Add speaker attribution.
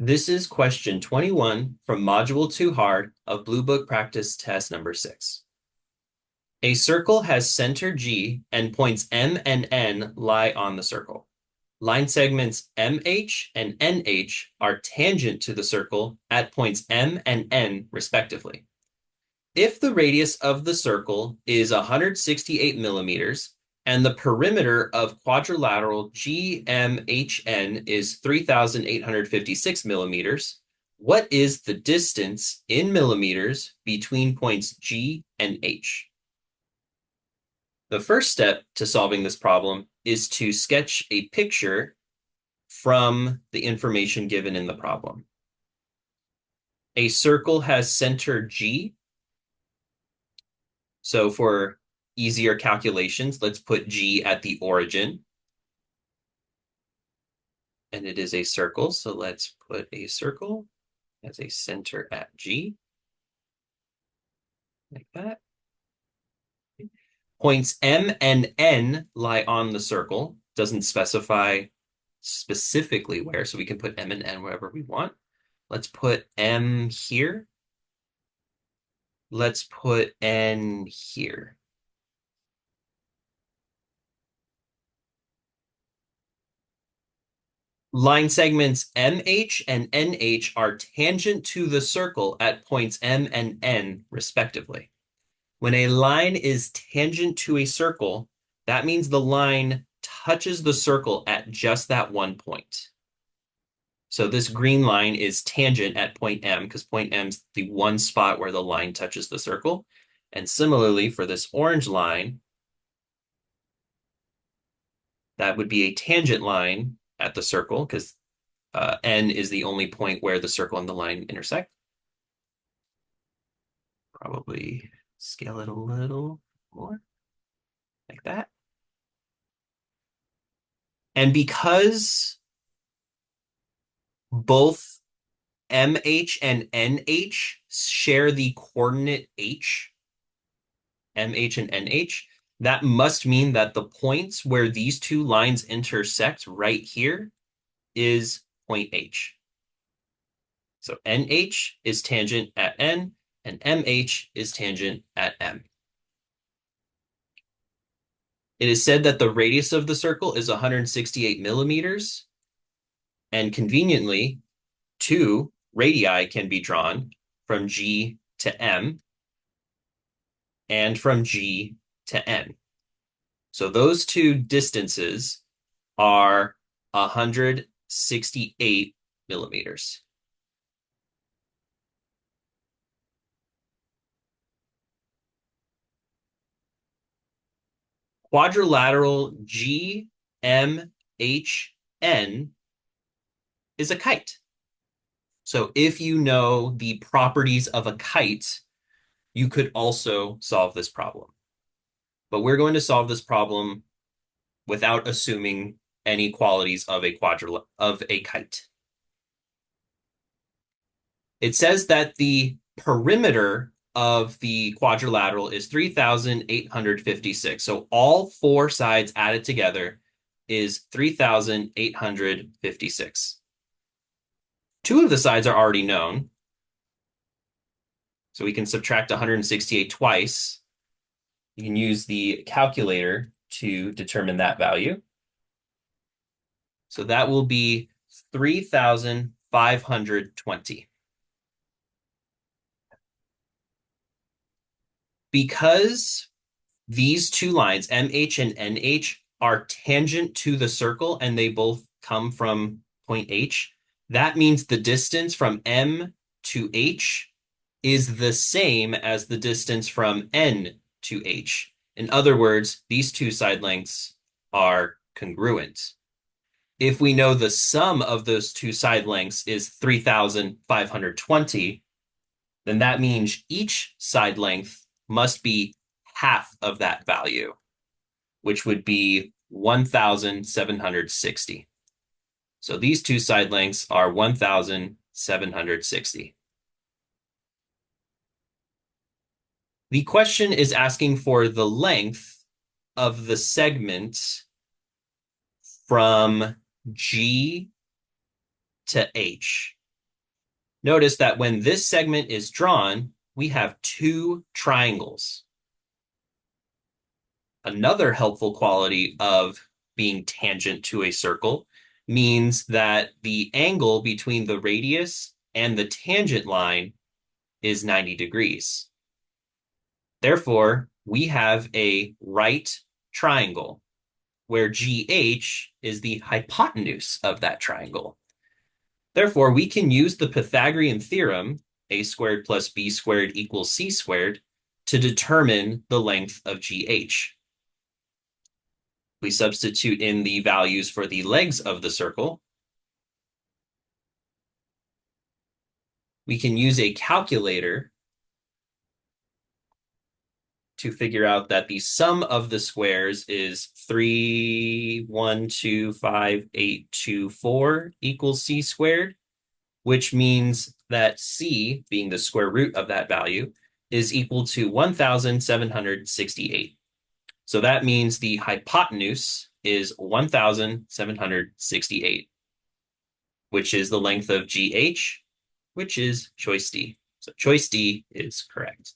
Speaker 1: This is question 21 from Module 2 Hard of Bluebook Practice Test number 6. A circle has center G and points M and N lie on the circle. Line segments MH and NH are tangent to the circle at points M and N respectively. If the radius of the circle is 168 millimeters and the perimeter of quadrilateral GMHN is 3,856 millimeters, what is the distance in millimeters between points G and H? The first step to solving this problem is to sketch a picture from the information given in the problem. A circle has center G. So for easier calculations, let's put G at the origin. And it is a circle, so let's put a circle as a center at G. Like that. Points M and N lie on the circle. Doesn't specify specifically where, so we can put M and N wherever we want. Let's put M here. Let's put N here. Line segments MH and NH are tangent to the circle at points M and N, respectively. When a line is tangent to a circle, that means the line touches the circle at just that one point. So this green line is tangent at point M because point M is the one spot where the line touches the circle. And similarly, for this orange line, that would be a tangent line at the circle because N is the only point where the circle and the line intersect. Probably scale it a little more, like that. And because both MH and NH share the coordinate H, MH and NH, that must mean that the points where these two lines intersect right here is point H. So NH is tangent at N, and MH is tangent at M. It is said that the radius of the circle is 168 millimeters, and conveniently, two radii can be drawn from G to M and from G to N. So those two distances are 168 millimeters. Quadrilateral GMHN is a kite. So if you know the properties of a kite, you could also solve this problem. But we're going to solve this problem without assuming any qualities of a kite. It says that the perimeter of the quadrilateral is 3,856. So all four sides added together is 3,856. Two of the sides are already known. So we can subtract 168 twice. You can use the calculator to determine that value. So that will be 3,520. Because these two lines, MH and NH, are tangent to the circle and they both come from point H, that means the distance from M to H is the same as the distance from N to H. In other words, these two side lengths are congruent. If we know the sum of those two side lengths is 3,520, then that means each side length must be half of that value, which would be 1,760. So these two side lengths are 1,760. The question is asking for the length of the segment from G to H. Notice that when this segment is drawn, we have two triangles. Another helpful quality of being tangent to a circle means that the angle between the radius and the tangent line is 90 degrees. Therefore, we have a right triangle where GH is the hypotenuse of that triangle. Therefore, we can use the Pythagorean theorem, a squared plus b squared equals c squared, to determine the length of GH. We substitute in the values for the legs of the circle. We can use a calculator to figure out that the sum of the squares is 3, 1, 2, 5, 8, 2, 4 equals c squared, which means that c, being the square root of that value, is equal to 1,768. So that means the hypotenuse is 1,768, which is the length of GH, which is choice D. So choice D is correct.